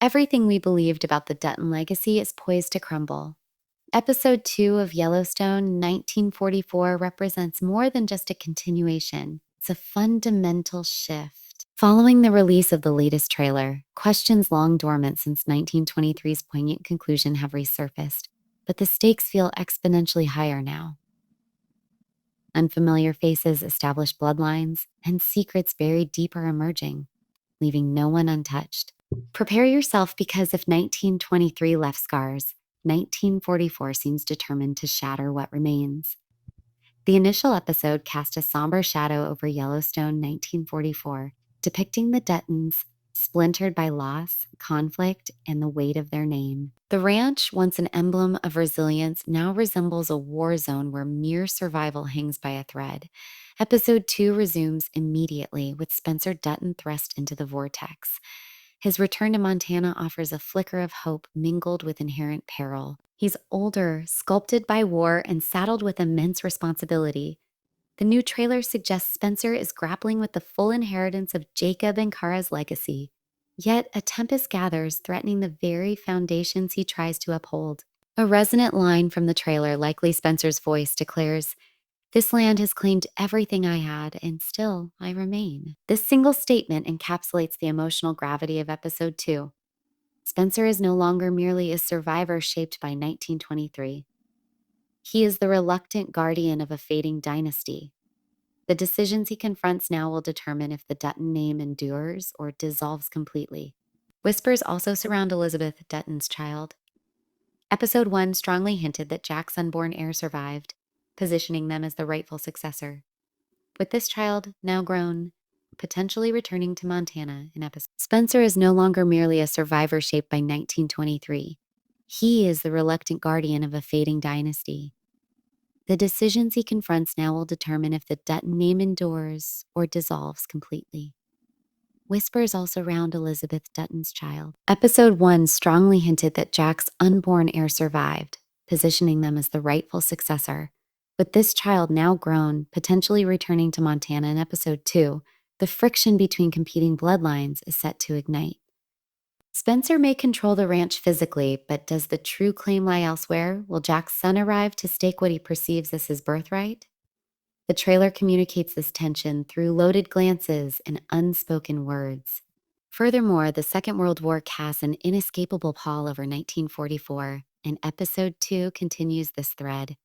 Everything we believed about the Dutton legacy is poised to crumble. Episode 2 of Yellowstone 1944 represents more than just a continuation. It's a fundamental shift. Following the release of the latest trailer, questions long dormant since 1923's poignant conclusion have resurfaced, but the stakes feel exponentially higher now. Unfamiliar faces, established bloodlines, and secrets buried deep are emerging, leaving no one untouched. Prepare yourself because if 1923 left scars, 1944 seems determined to shatter what remains. The initial episode cast a somber shadow over Yellowstone 1944, depicting the Duttons splintered by loss, conflict, and the weight of their name. The ranch, once an emblem of resilience, now resembles a war zone where mere survival hangs by a thread. Episode 2 resumes immediately with Spencer Dutton thrust into the vortex. His return to Montana offers a flicker of hope mingled with inherent peril. He's older, sculpted by war, and saddled with immense responsibility. The new trailer suggests Spencer is grappling with the full inheritance of Jacob and Kara's legacy. Yet a tempest gathers, threatening the very foundations he tries to uphold. A resonant line from the trailer, likely Spencer's voice, declares, "This land has claimed everything I had, and still I remain." This single statement encapsulates the emotional gravity of episode 2. Spencer is no longer merely a survivor shaped by 1923. He is the reluctant guardian of a fading dynasty. The decisions he confronts now will determine if the Dutton name endures or dissolves completely. Whispers also surround Elizabeth Dutton's child. Episode 1 strongly hinted that Jack's unborn heir survived, positioning them as the rightful successor. With this child, now grown, potentially returning to Montana in episode, Spencer is no longer merely a survivor shaped by 1923. He is the reluctant guardian of a fading dynasty. The decisions he confronts now will determine if the Dutton name endures or dissolves completely. Whispers also surround Elizabeth Dutton's child. Episode 1 strongly hinted that Jack's unborn heir survived, positioning them as the rightful successor. With this child now grown, potentially returning to Montana in episode 2, the friction between competing bloodlines is set to ignite. Spencer may control the ranch physically, but does the true claim lie elsewhere? Will Jack's son arrive to stake what he perceives as his birthright? The trailer communicates this tension through loaded glances and unspoken words. Furthermore, the Second World War casts an inescapable pall over 1944, and episode 2 continues this thread.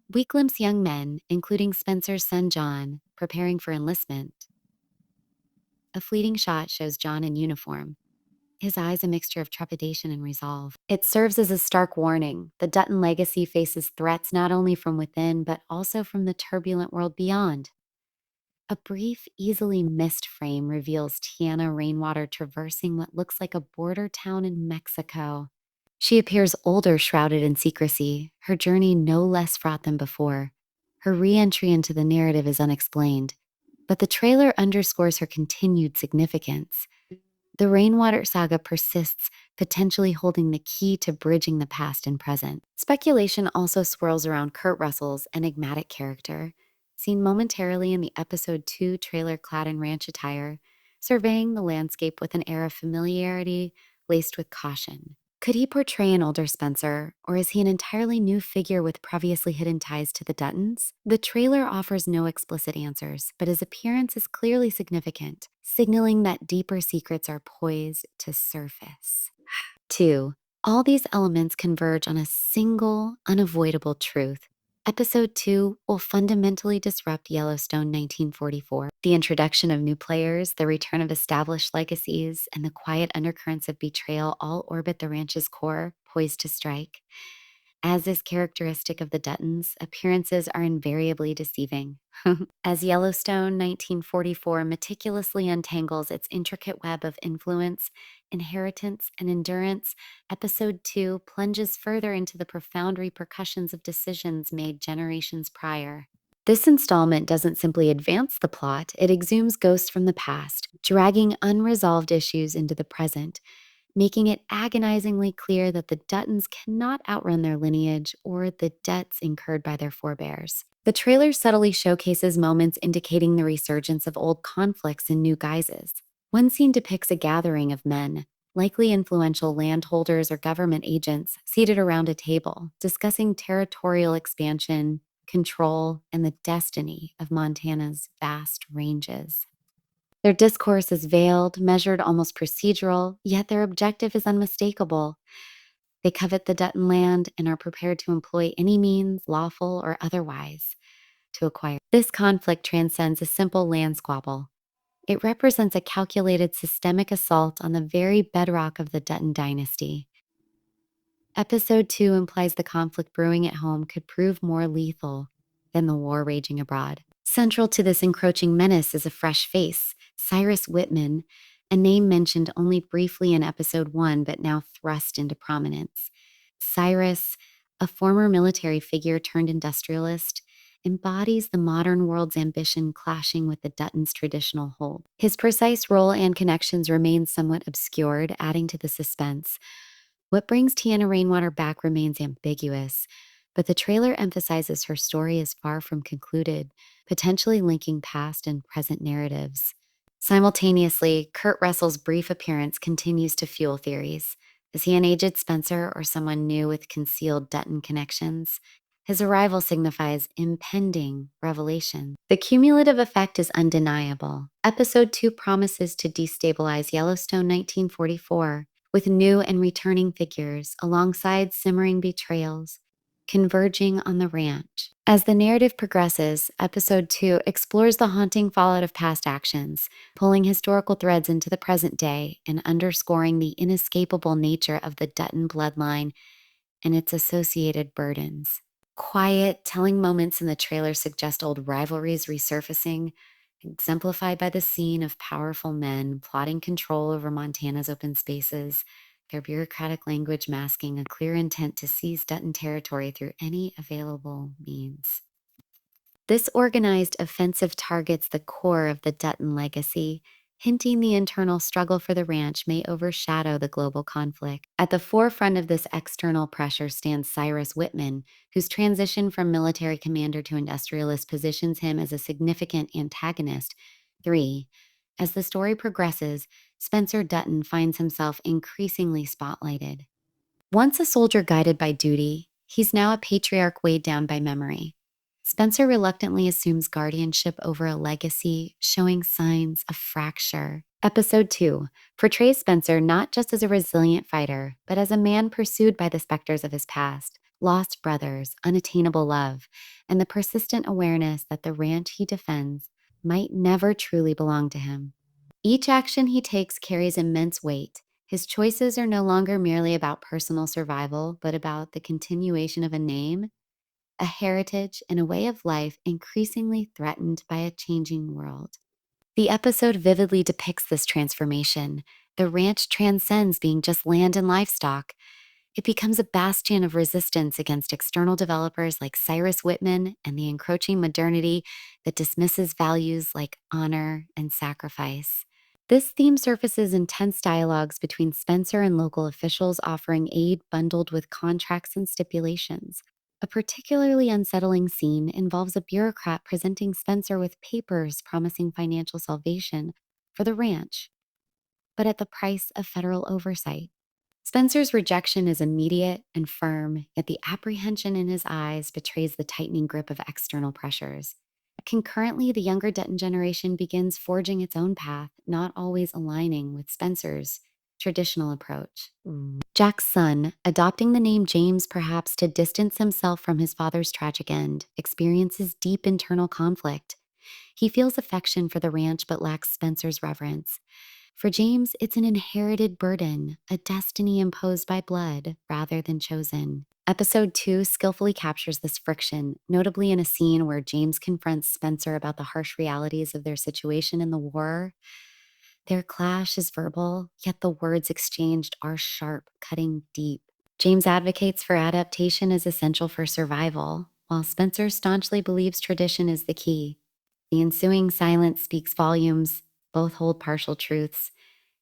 We glimpse young men, including Spencer's son John, preparing for enlistment. A fleeting shot shows John in uniform, his eyes a mixture of trepidation and resolve. It serves as a stark warning. The Dutton legacy faces threats not only from within, but also from the turbulent world beyond. A brief, easily missed frame reveals Tiana Rainwater traversing what looks like a border town in Mexico. She appears older, shrouded in secrecy, her journey no less fraught than before. Her re-entry into the narrative is unexplained, but the trailer underscores her continued significance. The Rainwater saga persists, potentially holding the key to bridging the past and present. Speculation also swirls around Kurt Russell's enigmatic character, seen momentarily in the episode 2 trailer clad in ranch attire, surveying the landscape with an air of familiarity laced with caution. Could he portray an older Spencer, or is he an entirely new figure with previously hidden ties to the Duttons? The trailer offers no explicit answers, but his appearance is clearly significant, signaling that deeper secrets are poised to surface. 2. All these elements converge on a single, unavoidable truth. Episode 2 will fundamentally disrupt Yellowstone 1944. The introduction of new players, the return of established legacies, and the quiet undercurrents of betrayal all orbit the ranch's core, poised to strike. As is characteristic of the Duttons, appearances are invariably deceiving. As Yellowstone 1944 meticulously untangles its intricate web of influence, inheritance, and endurance, Episode 2 plunges further into the profound repercussions of decisions made generations prior. This installment doesn't simply advance the plot, it exhumes ghosts from the past, dragging unresolved issues into the present, making it agonizingly clear that the Duttons cannot outrun their lineage or the debts incurred by their forebears. The trailer subtly showcases moments indicating the resurgence of old conflicts in new guises. One scene depicts a gathering of men, likely influential landholders or government agents seated around a table, discussing territorial expansion, control, and the destiny of Montana's vast ranges. Their discourse is veiled, measured, almost procedural, yet their objective is unmistakable. They covet the Dutton land and are prepared to employ any means, lawful or otherwise, to acquire. This conflict transcends a simple land squabble. It represents a calculated systemic assault on the very bedrock of the Dutton dynasty. Episode 2 implies the conflict brewing at home could prove more lethal than the war raging abroad. Central to this encroaching menace is a fresh face, Cyrus Whitman, a name mentioned only briefly in episode 1 but now thrust into prominence. Cyrus, a former military figure turned industrialist, embodies the modern world's ambition clashing with the Dutton's traditional hold. His precise role and connections remain somewhat obscured, adding to the suspense. What brings Tiana Rainwater back remains ambiguous, but the trailer emphasizes her story is far from concluded, potentially linking past and present narratives. Simultaneously, Kurt Russell's brief appearance continues to fuel theories. Is he an aged Spencer or someone new with concealed Dutton connections? His arrival signifies impending revelation. The cumulative effect is undeniable. Episode 2 promises to destabilize Yellowstone 1944 with new and returning figures alongside simmering betrayals converging on the ranch. As the narrative progresses, episode 2 explores the haunting fallout of past actions, pulling historical threads into the present day and underscoring the inescapable nature of the Dutton bloodline and its associated burdens. Quiet, telling moments in the trailer suggest old rivalries resurfacing, exemplified by the scene of powerful men plotting control over Montana's open spaces, their bureaucratic language masking a clear intent to seize Dutton territory through any available means. This organized offensive targets the core of the Dutton legacy, hinting the internal struggle for the ranch may overshadow the global conflict. At the forefront of this external pressure stands Cyrus Whitman, whose transition from military commander to industrialist positions him as a significant antagonist. 3. As the story progresses, Spencer Dutton finds himself increasingly spotlighted. Once a soldier guided by duty, he's now a patriarch weighed down by memory. Spencer reluctantly assumes guardianship over a legacy, showing signs of fracture. Episode 2 portrays Spencer not just as a resilient fighter, but as a man pursued by the specters of his past, lost brothers, unattainable love, and the persistent awareness that the ranch he defends might never truly belong to him. Each action he takes carries immense weight. His choices are no longer merely about personal survival, but about the continuation of a name, a heritage, and a way of life increasingly threatened by a changing world. The episode vividly depicts this transformation. The ranch transcends being just land and livestock. It becomes a bastion of resistance against external developers like Cyrus Whitman and the encroaching modernity that dismisses values like honor and sacrifice. This theme surfaces in tense dialogues between Spencer and local officials offering aid bundled with contracts and stipulations. A particularly unsettling scene involves a bureaucrat presenting Spencer with papers promising financial salvation for the ranch, but at the price of federal oversight. Spencer's rejection is immediate and firm, yet the apprehension in his eyes betrays the tightening grip of external pressures. Concurrently, the younger Dutton generation begins forging its own path, not always aligning with Spencer's traditional approach. Jack's son, adopting the name James perhaps to distance himself from his father's tragic end, experiences deep internal conflict. He feels affection for the ranch but lacks Spencer's reverence. For James, it's an inherited burden, a destiny imposed by blood rather than chosen. Episode 2 skillfully captures this friction, notably in a scene where James confronts Spencer about the harsh realities of their situation in the war. Their clash is verbal, yet the words exchanged are sharp, cutting deep. James advocates for adaptation as essential for survival, while Spencer staunchly believes tradition is the key. The ensuing silence speaks volumes. Both hold partial truths,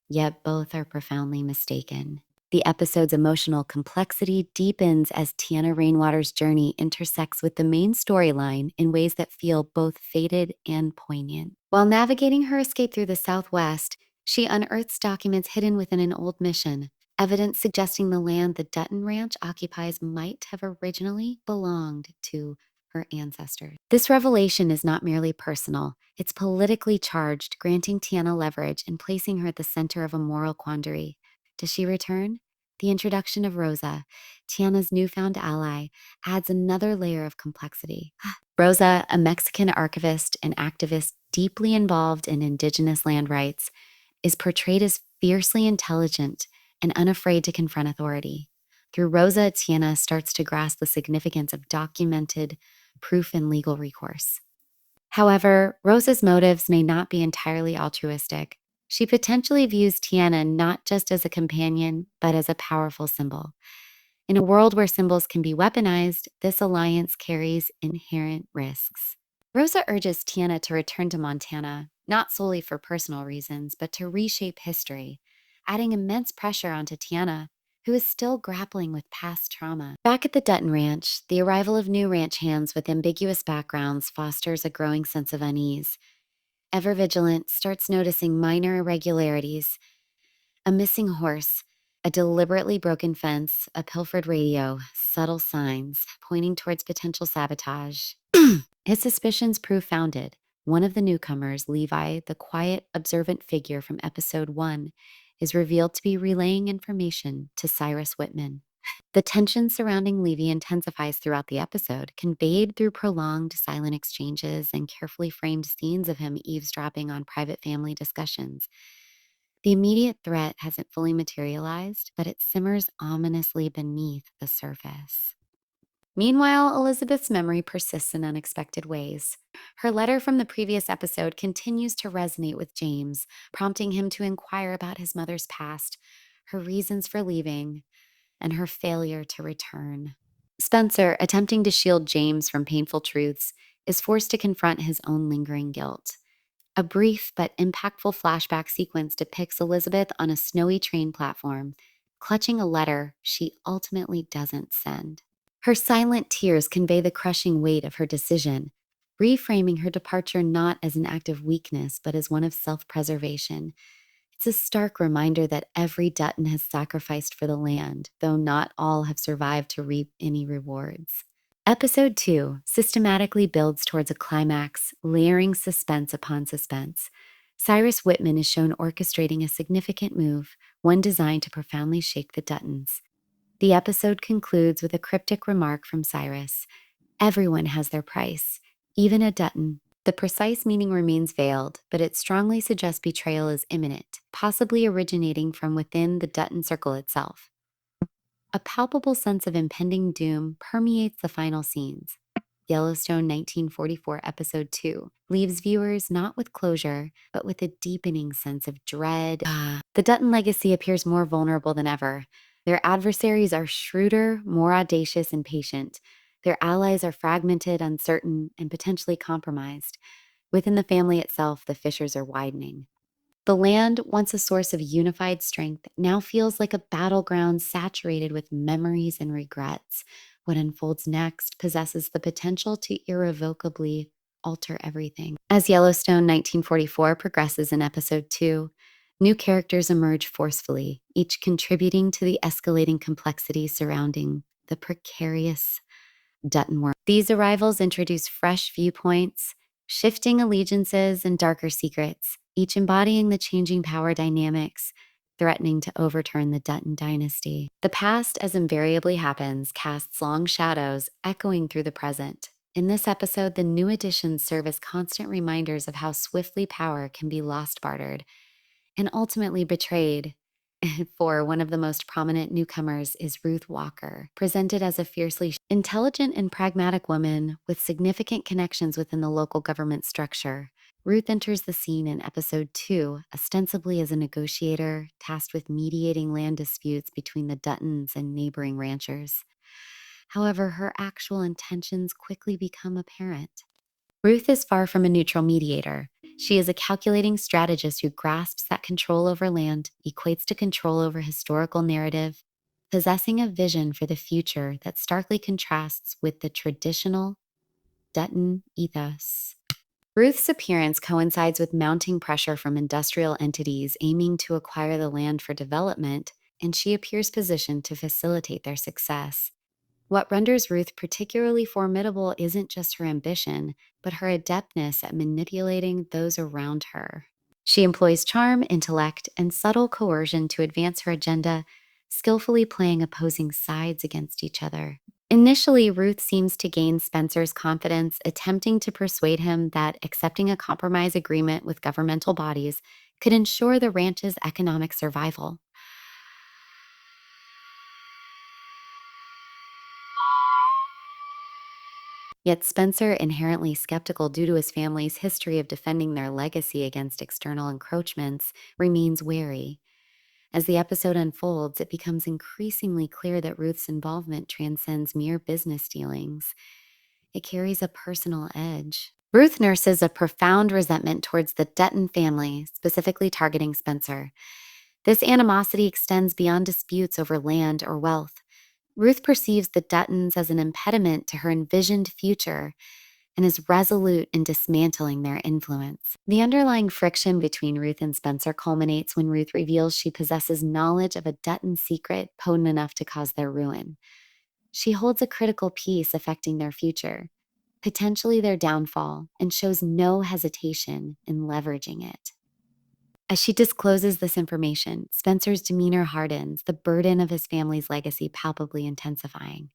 yet both are profoundly mistaken. The episode's emotional complexity deepens as Tiana Rainwater's journey intersects with the main storyline in ways that feel both fated and poignant. While navigating her escape through the Southwest, She unearths documents hidden within an old mission, evidence suggesting the land the Dutton Ranch occupies might have originally belonged to her ancestors. This revelation is not merely personal, it's politically charged, granting Tiana leverage and placing her at the center of a moral quandary. Does she return? The introduction of Rosa, Tiana's newfound ally, adds another layer of complexity. Rosa, a Mexican archivist and activist deeply involved in indigenous land rights, is portrayed as fiercely intelligent and unafraid to confront authority. Through Rosa, Tiana starts to grasp the significance of documented proof and legal recourse. However, Rosa's motives may not be entirely altruistic. She potentially views Tiana not just as a companion, but as a powerful symbol. In a world where symbols can be weaponized, this alliance carries inherent risks. Rosa urges Tiana to return to Montana, not solely for personal reasons, but to reshape history, adding immense pressure onto Tiana, who is still grappling with past trauma. Back at the Dutton Ranch, the arrival of new ranch hands with ambiguous backgrounds fosters a growing sense of unease. Ever vigilant, starts noticing minor irregularities, a missing horse, a deliberately broken fence, a pilfered radio, subtle signs pointing towards potential sabotage. His suspicions prove founded. One of the newcomers, Levi, the quiet, observant figure from episode 1, is revealed to be relaying information to Cyrus Whitman. The tension surrounding Levi intensifies throughout the episode, conveyed through prolonged silent exchanges and carefully framed scenes of him eavesdropping on private family discussions. The immediate threat hasn't fully materialized, but it simmers ominously beneath the surface. Meanwhile, Elizabeth's memory persists in unexpected ways. Her letter from the previous episode continues to resonate with James, prompting him to inquire about his mother's past, her reasons for leaving, and her failure to return. Spencer, attempting to shield James from painful truths, is forced to confront his own lingering guilt. A brief but impactful flashback sequence depicts Elizabeth on a snowy train platform, clutching a letter she ultimately doesn't send. Her silent tears convey the crushing weight of her decision, reframing her departure not as an act of weakness, but as one of self-preservation. It's a stark reminder that every Dutton has sacrificed for the land, though not all have survived to reap any rewards. Episode 2 systematically builds towards a climax, layering suspense upon suspense. Cyrus Whitman is shown orchestrating a significant move, one designed to profoundly shake the Duttons. The episode concludes with a cryptic remark from Cyrus: "Everyone has their price, even a Dutton." The precise meaning remains veiled, but it strongly suggests betrayal is imminent, possibly originating from within the Dutton circle itself. A palpable sense of impending doom permeates the final scenes. Yellowstone 1944 Episode 2 leaves viewers not with closure, but with a deepening sense of dread. The Dutton legacy appears more vulnerable than ever. Their adversaries are shrewder, more audacious, and patient. Their allies are fragmented, uncertain, and potentially compromised. Within the family itself, the fissures are widening. The land, once a source of unified strength, now feels like a battleground saturated with memories and regrets. What unfolds next possesses the potential to irrevocably alter everything. As Yellowstone 1944 progresses in episode 2, new characters emerge forcefully, each contributing to the escalating complexity surrounding the precarious Dutton world. These arrivals introduce fresh viewpoints, shifting allegiances, and darker secrets, each embodying the changing power dynamics threatening to overturn the Dutton dynasty. The past, as invariably happens, casts long shadows echoing through the present. In this episode, the new additions serve as constant reminders of how swiftly power can be lost, bartered, and ultimately betrayed. For one of the most prominent newcomers is Ruth Walker, presented as a fiercely intelligent and pragmatic woman with significant connections within the local government structure. Ruth enters the scene in episode 2, ostensibly as a negotiator tasked with mediating land disputes between the Duttons and neighboring ranchers. However, her actual intentions quickly become apparent. Ruth is far from a neutral mediator. She is a calculating strategist who grasps that control over land equates to control over historical narrative, possessing a vision for the future that starkly contrasts with the traditional Dutton ethos. Ruth's appearance coincides with mounting pressure from industrial entities aiming to acquire the land for development, and she appears positioned to facilitate their success. What renders Ruth particularly formidable isn't just her ambition, but her adeptness at manipulating those around her. She employs charm, intellect, and subtle coercion to advance her agenda, skillfully playing opposing sides against each other. Initially, Ruth seems to gain Spencer's confidence, attempting to persuade him that accepting a compromise agreement with governmental bodies could ensure the ranch's economic survival. Yet Spencer, inherently skeptical due to his family's history of defending their legacy against external encroachments, remains wary. As the episode unfolds, it becomes increasingly clear that Ruth's involvement transcends mere business dealings. It carries a personal edge. Ruth nurses a profound resentment towards the Dutton family, specifically targeting Spencer. This animosity extends beyond disputes over land or wealth. Ruth perceives the Duttons as an impediment to her envisioned future and is resolute in dismantling their influence. The underlying friction between Ruth and Spencer culminates when Ruth reveals she possesses knowledge of a Dutton secret potent enough to cause their ruin. She holds a critical piece affecting their future, potentially their downfall, and shows no hesitation in leveraging it. As she discloses this information, Spencer's demeanor hardens, the burden of his family's legacy palpably intensifying.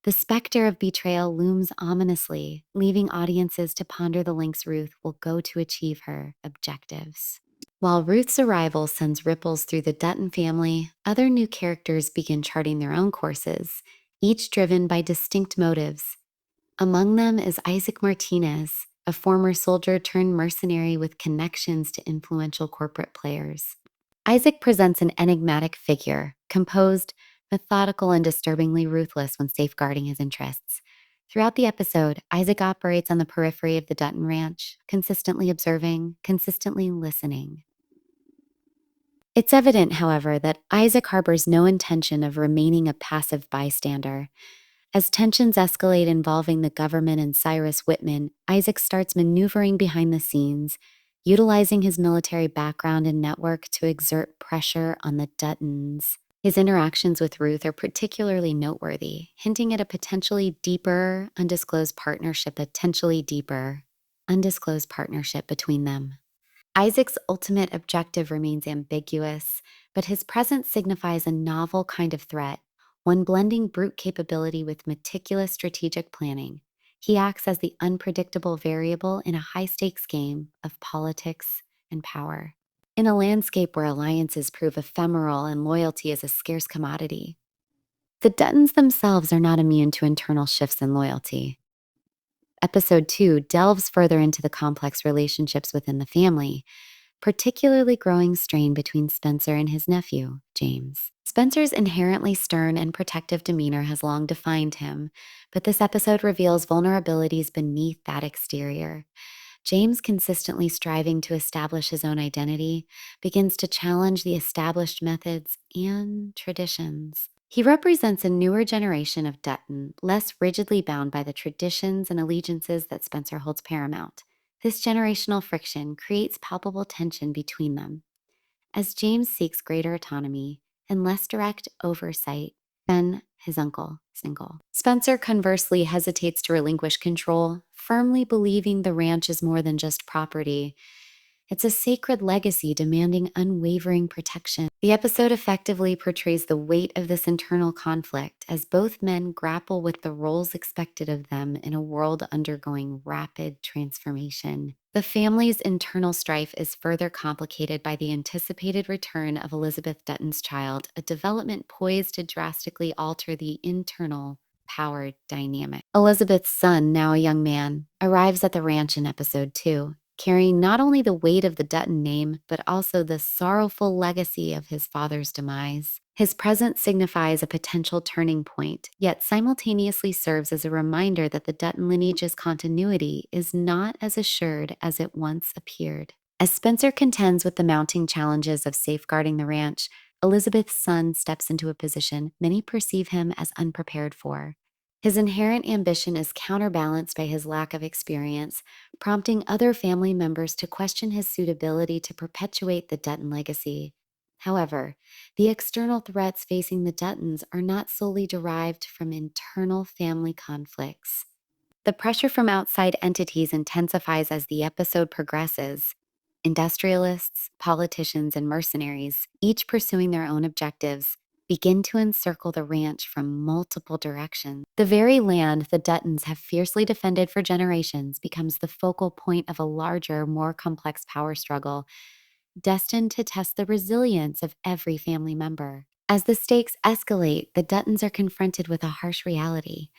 The specter of betrayal looms ominously, leaving audiences to ponder the lengths Ruth will go to achieve her objectives. While Ruth's arrival sends ripples through the Dutton family, other new characters begin charting their own courses, each driven by distinct motives. Among them is Isaac Martinez, a former soldier turned mercenary with connections to influential corporate players. Isaac presents an enigmatic figure, composed, methodical, and disturbingly ruthless when safeguarding his interests. Throughout the episode, Isaac operates on the periphery of the Dutton Ranch, consistently observing, consistently listening. It's evident, however, that Isaac harbors no intention of remaining a passive bystander. As tensions escalate involving the government and Cyrus Whitman, Isaac starts maneuvering behind the scenes, utilizing his military background and network to exert pressure on the Duttons. His interactions with Ruth are particularly noteworthy, hinting at a potentially deeper, undisclosed partnership between them. Isaac's ultimate objective remains ambiguous, but his presence signifies a novel kind of threat, one blending brute capability with meticulous strategic planning. He acts as the unpredictable variable in a high-stakes game of politics and power. In a landscape where alliances prove ephemeral and loyalty is a scarce commodity, the Duttons themselves are not immune to internal shifts in loyalty. Episode 2 delves further into the complex relationships within the family, particularly growing strain between Spencer and his nephew, James. Spencer's inherently stern and protective demeanor has long defined him, but this episode reveals vulnerabilities beneath that exterior. James, consistently striving to establish his own identity, begins to challenge the established methods and traditions. He represents a newer generation of Dutton, less rigidly bound by the traditions and allegiances that Spencer holds paramount. This generational friction creates palpable tension between them, as James seeks greater autonomy and less direct oversight than his uncle, Single. Spencer conversely hesitates to relinquish control, firmly believing the ranch is more than just property. It's a sacred legacy demanding unwavering protection. The episode effectively portrays the weight of this internal conflict as both men grapple with the roles expected of them in a world undergoing rapid transformation. The family's internal strife is further complicated by the anticipated return of Elizabeth Dutton's child, a development poised to drastically alter the internal power dynamic. Elizabeth's son, now a young man, arrives at the ranch in episode 2, carrying not only the weight of the Dutton name, but also the sorrowful legacy of his father's demise. His presence signifies a potential turning point, yet simultaneously serves as a reminder that the Dutton lineage's continuity is not as assured as it once appeared. As Spencer contends with the mounting challenges of safeguarding the ranch, Elizabeth's son steps into a position many perceive him as unprepared for. His inherent ambition is counterbalanced by his lack of experience, prompting other family members to question his suitability to perpetuate the Dutton legacy. However, the external threats facing the Duttons are not solely derived from internal family conflicts. The pressure from outside entities intensifies as the episode progresses. Industrialists, politicians, and mercenaries, each pursuing their own objectives, begin to encircle the ranch from multiple directions. The very land the Duttons have fiercely defended for generations becomes the focal point of a larger, more complex power struggle, destined to test the resilience of every family member. As the stakes escalate, the Duttons are confronted with a harsh reality.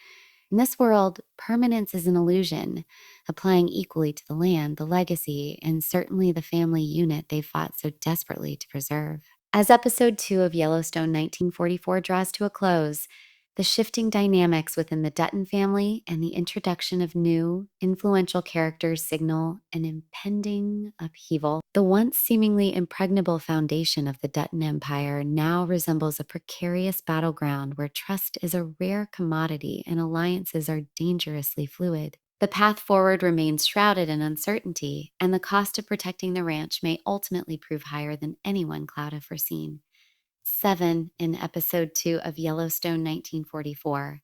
In this world, permanence is an illusion, applying equally to the land, the legacy, and certainly the family unit they fought so desperately to preserve. As episode 2 of Yellowstone 1944 draws to a close, the shifting dynamics within the Dutton family and the introduction of new, influential characters signal an impending upheaval. The once seemingly impregnable foundation of the Dutton Empire now resembles a precarious battleground where trust is a rare commodity and alliances are dangerously fluid. The path forward remains shrouded in uncertainty, and the cost of protecting the ranch may ultimately prove higher than anyone Cloud had foreseen. 7 in episode 2 of Yellowstone 1944.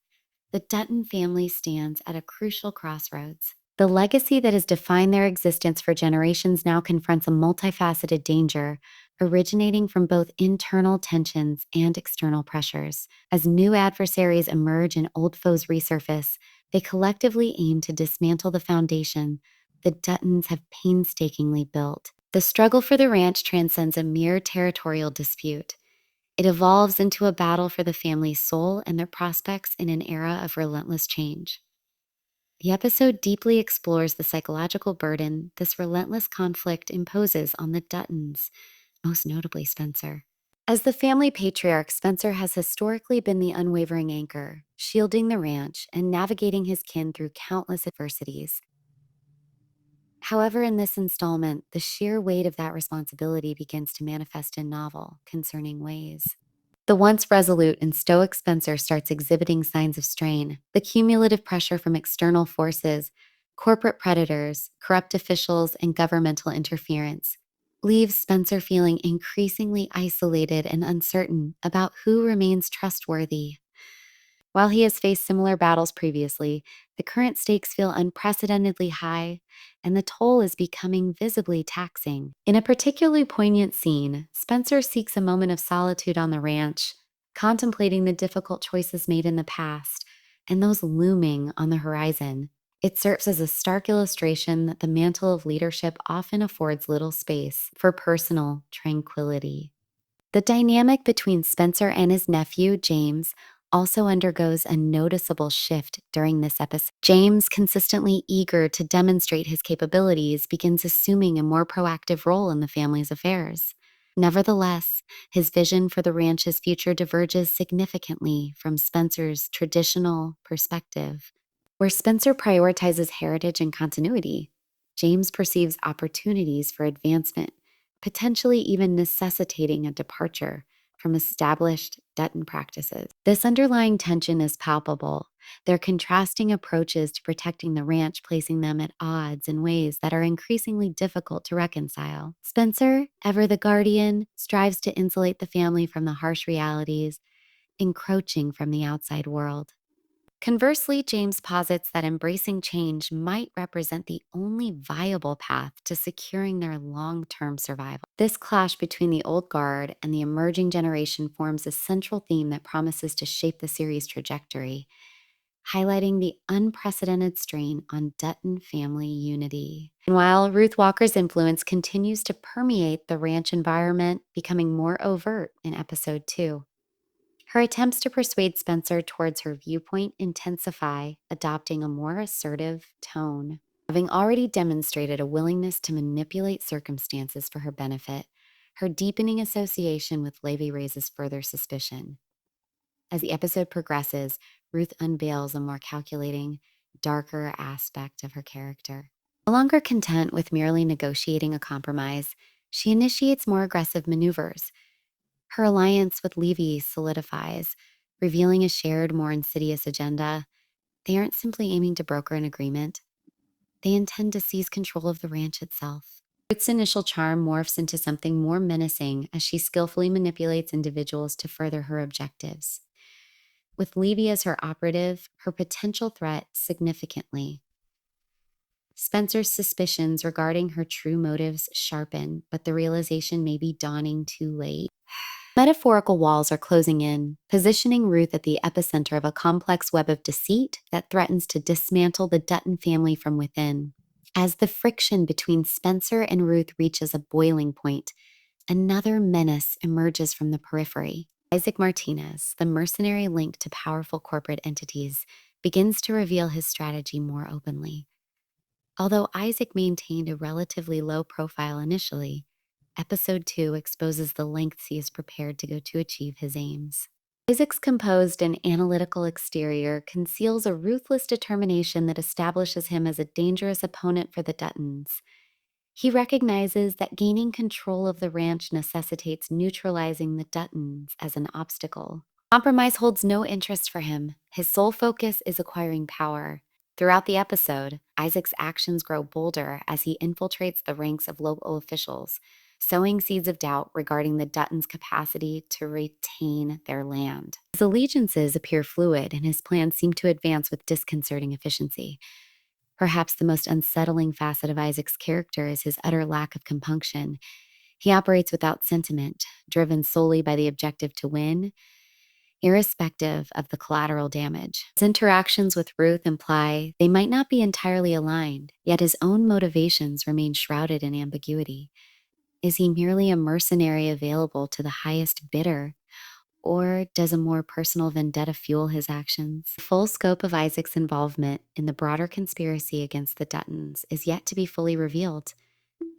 The Dutton family stands at a crucial crossroads. The legacy that has defined their existence for generations now confronts a multifaceted danger, originating from both internal tensions and external pressures. As new adversaries emerge and old foes resurface, they collectively aim to dismantle the foundation the Duttons have painstakingly built. The struggle for the ranch transcends a mere territorial dispute. It evolves into a battle for the family's soul and their prospects in an era of relentless change. The episode deeply explores the psychological burden this relentless conflict imposes on the Duttons, most notably Spencer. As the family patriarch, Spencer has historically been the unwavering anchor, shielding the ranch and navigating his kin through countless adversities. However, in this installment, the sheer weight of that responsibility begins to manifest in novel, concerning ways. The once resolute and stoic Spencer starts exhibiting signs of strain. The cumulative pressure from external forces, corporate predators, corrupt officials, and governmental interference leaves Spencer feeling increasingly isolated and uncertain about who remains trustworthy. While he has faced similar battles previously, the current stakes feel unprecedentedly high, and the toll is becoming visibly taxing. In a particularly poignant scene, Spencer seeks a moment of solitude on the ranch, contemplating the difficult choices made in the past and those looming on the horizon. It serves as a stark illustration that the mantle of leadership often affords little space for personal tranquility. The dynamic between Spencer and his nephew, James, also undergoes a noticeable shift during this episode. James, consistently eager to demonstrate his capabilities, begins assuming a more proactive role in the family's affairs. Nevertheless, his vision for the ranch's future diverges significantly from Spencer's traditional perspective. Where Spencer prioritizes heritage and continuity, James perceives opportunities for advancement, potentially even necessitating a departure from established Dutton practices. This underlying tension is palpable, their contrasting approaches to protecting the ranch placing them at odds in ways that are increasingly difficult to reconcile. Spencer, ever the guardian, strives to insulate the family from the harsh realities encroaching from the outside world. Conversely, James posits that embracing change might represent the only viable path to securing their long-term survival. This clash between the old guard and the emerging generation forms a central theme that promises to shape the series' trajectory, highlighting the unprecedented strain on Dutton family unity. Meanwhile, Ruth Walker's influence continues to permeate the ranch environment, becoming more overt in episode 2. Her attempts to persuade Spencer towards her viewpoint intensify, adopting a more assertive tone. Having already demonstrated a willingness to manipulate circumstances for her benefit, her deepening association with Levy raises further suspicion. As the episode progresses, Ruth unveils a more calculating, darker aspect of her character. No longer content with merely negotiating a compromise, she initiates more aggressive maneuvers. Her alliance with Levy solidifies, revealing a shared, more insidious agenda. They aren't simply aiming to broker an agreement. They intend to seize control of the ranch itself. Ruth's initial charm morphs into something more menacing as she skillfully manipulates individuals to further her objectives. With Levy as her operative, her potential threat significantly. Spencer's suspicions regarding her true motives sharpen, but the realization may be dawning too late. Metaphorical walls are closing in, positioning Ruth at the epicenter of a complex web of deceit that threatens to dismantle the Dutton family from within. As the friction between Spencer and Ruth reaches a boiling point, another menace emerges from the periphery. Isaac Martinez, the mercenary linked to powerful corporate entities, begins to reveal his strategy more openly. Although Isaac maintained a relatively low profile initially, Episode 2 exposes the lengths he is prepared to go to achieve his aims. Isaac's composed and analytical exterior conceals a ruthless determination that establishes him as a dangerous opponent for the Duttons. He recognizes that gaining control of the ranch necessitates neutralizing the Duttons as an obstacle. Compromise holds no interest for him. His sole focus is acquiring power. Throughout the episode, Isaac's actions grow bolder as he infiltrates the ranks of local officials, sowing seeds of doubt regarding the Duttons' capacity to retain their land. His allegiances appear fluid, and his plans seem to advance with disconcerting efficiency. Perhaps the most unsettling facet of Isaac's character is his utter lack of compunction. He operates without sentiment, driven solely by the objective to win, irrespective of the collateral damage. His interactions with Ruth imply they might not be entirely aligned, yet his own motivations remain shrouded in ambiguity. Is he merely a mercenary available to the highest bidder, or does a more personal vendetta fuel his actions? The full scope of Isaac's involvement in the broader conspiracy against the Duttons is yet to be fully revealed,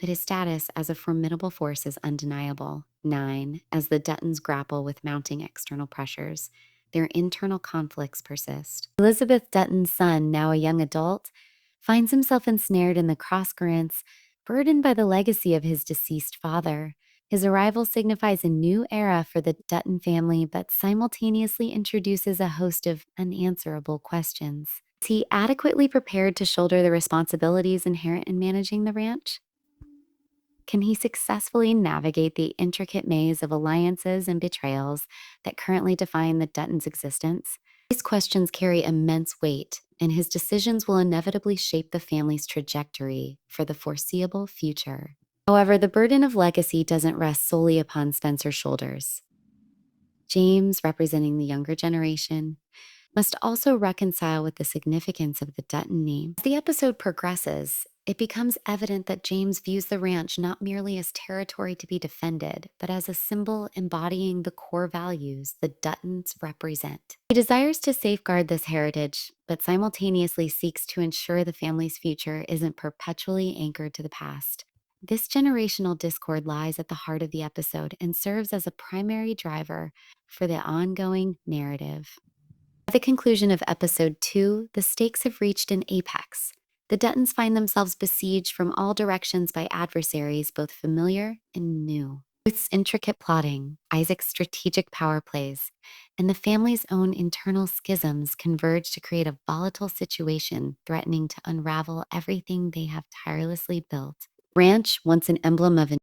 but his status as a formidable force is undeniable. 9. As the Duttons grapple with mounting external pressures, their internal conflicts persist. Elizabeth Dutton's son, now a young adult, finds himself ensnared in the crosscurrents, burdened by the legacy of his deceased father. His arrival signifies a new era for the Dutton family, but simultaneously introduces a host of unanswerable questions. Is he adequately prepared to shoulder the responsibilities inherent in managing the ranch? Can he successfully navigate the intricate maze of alliances and betrayals that currently define the Duttons' existence? These questions carry immense weight, and his decisions will inevitably shape the family's trajectory for the foreseeable future. However, the burden of legacy doesn't rest solely upon Spencer's shoulders. James, representing the younger generation, must also reconcile with the significance of the Dutton name. As the episode progresses, it becomes evident that James views the ranch not merely as territory to be defended, but as a symbol embodying the core values the Duttons represent. He desires to safeguard this heritage, but simultaneously seeks to ensure the family's future isn't perpetually anchored to the past. This generational discord lies at the heart of the episode and serves as a primary driver for the ongoing narrative. At the conclusion of episode 2, the stakes have reached an apex. The Duttons find themselves besieged from all directions by adversaries, both familiar and new. Ruth's intricate plotting, Isaac's strategic power plays, and the family's own internal schisms converge to create a volatile situation threatening to unravel everything they have tirelessly built. Ranch, once an emblem of